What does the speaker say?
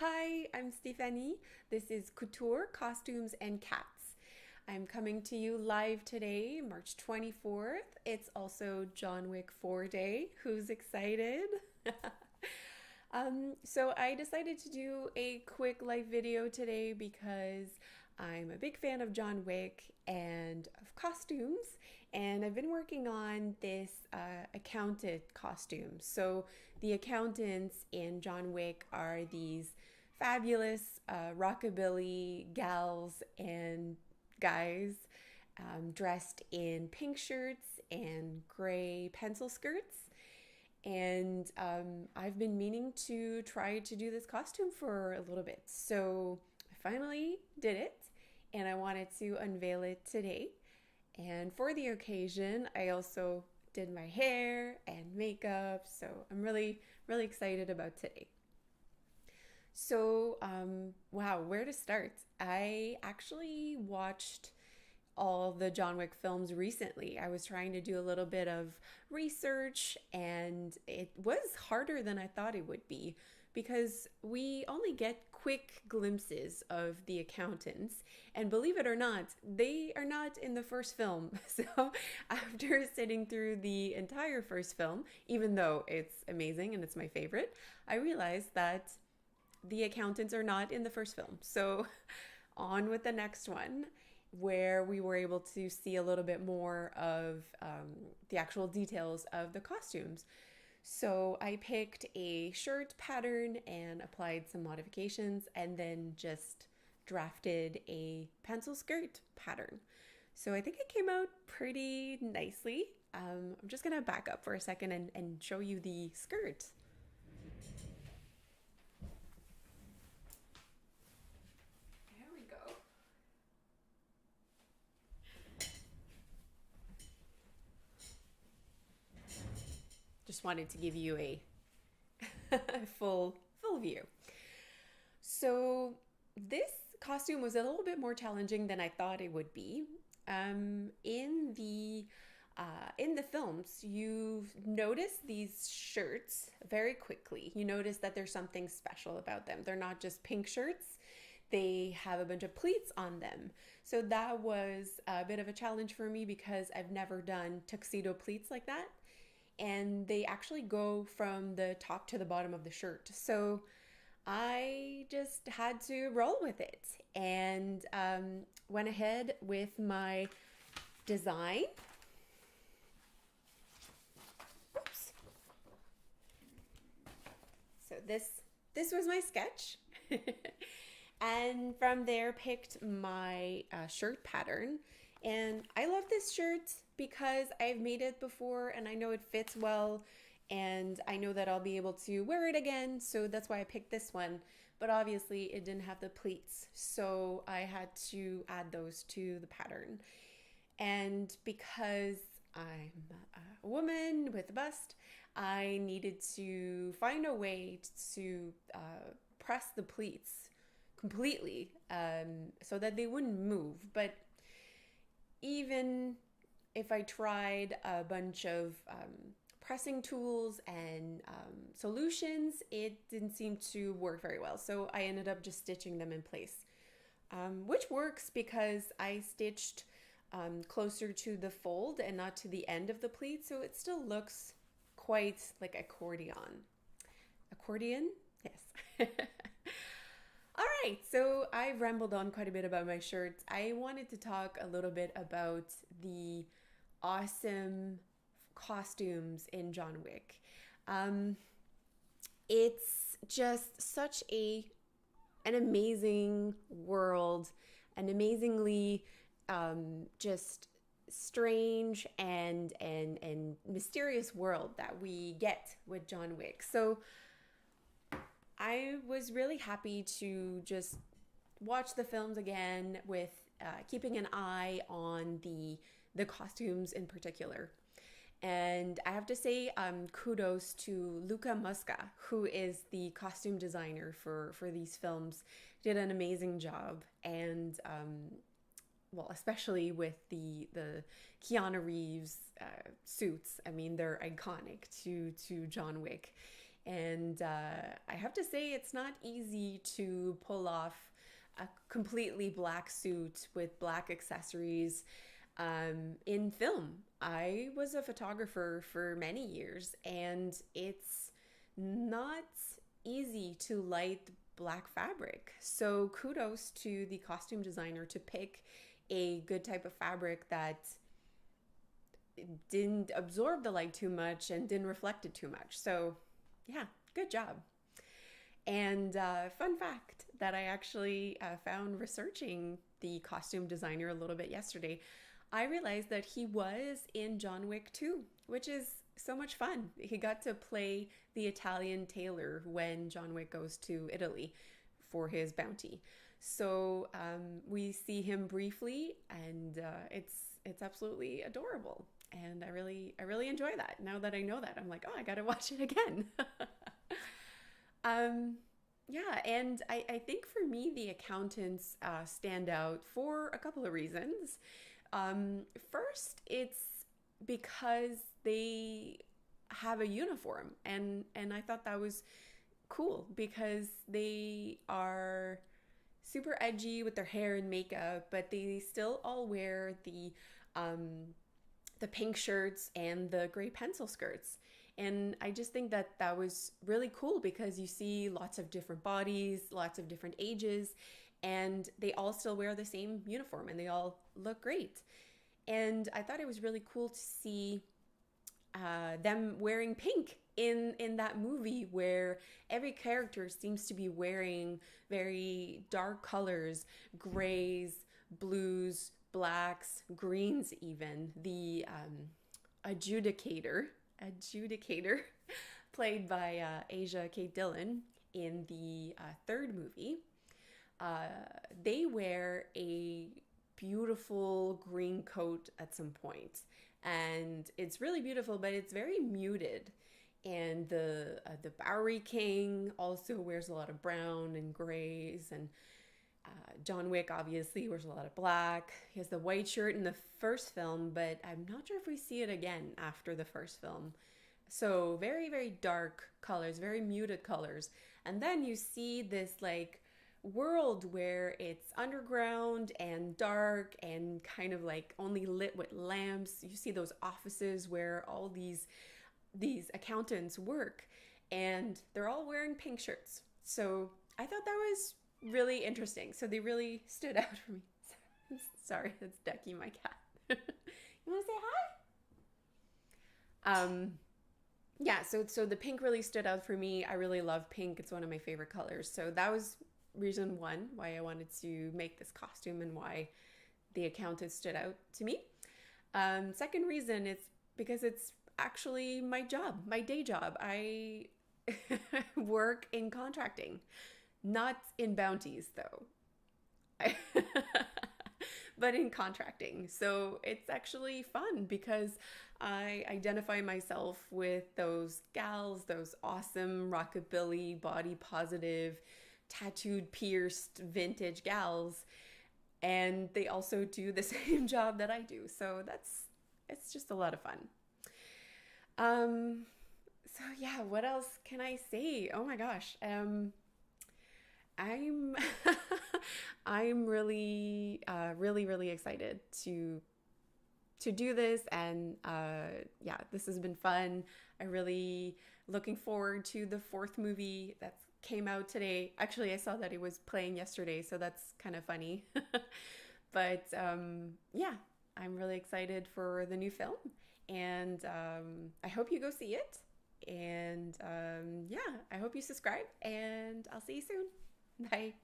Hi, I'm Stephanie. This is Couture, Costumes, and Cats. I'm coming to you live today, March 24th. It's also John Wick 4 Day. Who's excited? So I decided to do a quick live video today because I'm a big fan of John Wick and of costumes, and I've been working on this accountant costume. So the accountants in John Wick are these fabulous rockabilly gals and guys dressed in pink shirts and gray pencil skirts. And I've been meaning to try to do this costume for a little bit. So I finally did it, and I wanted to unveil it today. And for the occasion, I also did my hair and makeup. So I'm really, really excited about today. So, wow, where to start? I actually watched all the John Wick films recently. I was trying to do a little bit of research, and it was harder than I thought it would be because we only get quick glimpses of the accountants. And believe it or not, they are not in the first film. So, after sitting through the entire first film, even though it's amazing and it's my favorite, I realized that the accountants are not in the first film. So, on with the next one, where we were able to see a little bit more of the actual details of the costumes. So, I picked a shirt pattern and applied some modifications, and then just drafted a pencil skirt pattern. So, I think it came out pretty nicely. I'm just gonna back up for a second and show you the skirt. There we go. Just wanted to give you a full view. So this costume was a little bit more challenging than I thought it would be. In the films, you notice these shirts very quickly. You notice that there's something special about them. They're not just pink shirts. They have a bunch of pleats on them. So that was a bit of a challenge for me because I've never done tuxedo pleats like that, and they actually go from the top to the bottom of the shirt. So I just had to roll with it and went ahead with my design. Oops. So this was my sketch. And from there picked my shirt pattern. And I love this shirt because I've made it before and I know it fits well, and I know that I'll be able to wear it again, so that's why I picked this one. But obviously it didn't have the pleats, so I had to add those to the pattern. And because I'm a woman with a bust, I needed to find a way to press the pleats completely so that they wouldn't move. But even if I tried a bunch of pressing tools and solutions, it didn't seem to work very well. So I ended up just stitching them in place, which works because I stitched closer to the fold and not to the end of the pleat. So it still looks quite like accordion. Accordion? Yes. All right, so I've rambled on quite a bit about my shirts. I wanted to talk a little bit about the awesome costumes in John Wick. It's just such an amazing world, an amazingly just strange and mysterious world that we get with John Wick. So I was really happy to just watch the films again with keeping an eye on the costumes in particular. And I have to say, kudos to Luca Musca, who is the costume designer for these films. Did an amazing job, and well, especially with the Keanu Reeves suits. I mean, they're iconic to John Wick, And I have to say, it's not easy to pull off a completely black suit with black accessories in film. I was a photographer for many years, and it's not easy to light black fabric. So kudos to the costume designer to pick a good type of fabric that didn't absorb the light too much and didn't reflect it too much. So yeah, good job. And fun fact that I actually found researching the costume designer a little bit yesterday, I realized that he was in John Wick 2, which is so much fun. He got to play the Italian tailor when John Wick goes to Italy for his bounty. So we see him briefly, and it's absolutely adorable. And I really enjoy that. Now that I know that, I'm like, oh, I gotta watch it again. Yeah, and I think for me, the accountants stand out for a couple of reasons. First, it's because they have a uniform, and I thought that was cool because they are super edgy with their hair and makeup, but they still all wear the pink shirts and the gray pencil skirts. And I just think that that was really cool because you see lots of different bodies, lots of different ages, and they all still wear the same uniform and they all look great. And I thought it was really cool to see them wearing pink in that movie where every character seems to be wearing very dark colors, grays, blues, blacks, greens even. The adjudicator played by Asia Kate Dillon in the third movie, they wear a beautiful green coat at some point, and it's really beautiful, but it's very muted. And the Bowery King also wears a lot of brown and grays, and John Wick obviously wears a lot of black. He has the white shirt in the first film, but I'm not sure if we see it again after the first film. So very, very dark colors, very muted colors. And then you see this like world where it's underground and dark and kind of like only lit with lamps. You see those offices where all these accountants work, and they're all wearing pink shirts. So I thought that was really interesting. So they really stood out for me. Sorry, that's Ducky, my cat. You want to say hi? Yeah, so the pink really stood out for me. I really love pink. It's one of my favorite colors. So that was reason one why I wanted to make this costume and why the accountant stood out to me. Second reason is because it's actually my job, my day job. I work in contracting, not in bounties though, but in contracting. So it's actually fun because I identify myself with those gals, those awesome rockabilly, body positive, tattooed, pierced, vintage gals. And they also do the same job that I do. So it's just a lot of fun. So yeah, what else can I say? Oh my gosh. I'm I'm really really excited to do this, and yeah, this has been fun. I really looking forward to the fourth movie that came out today. Actually, I saw that it was playing yesterday, so that's kind of funny. But yeah, I'm really excited for the new film, and I hope you go see it. And yeah, I hope you subscribe, and I'll see you soon. Bye.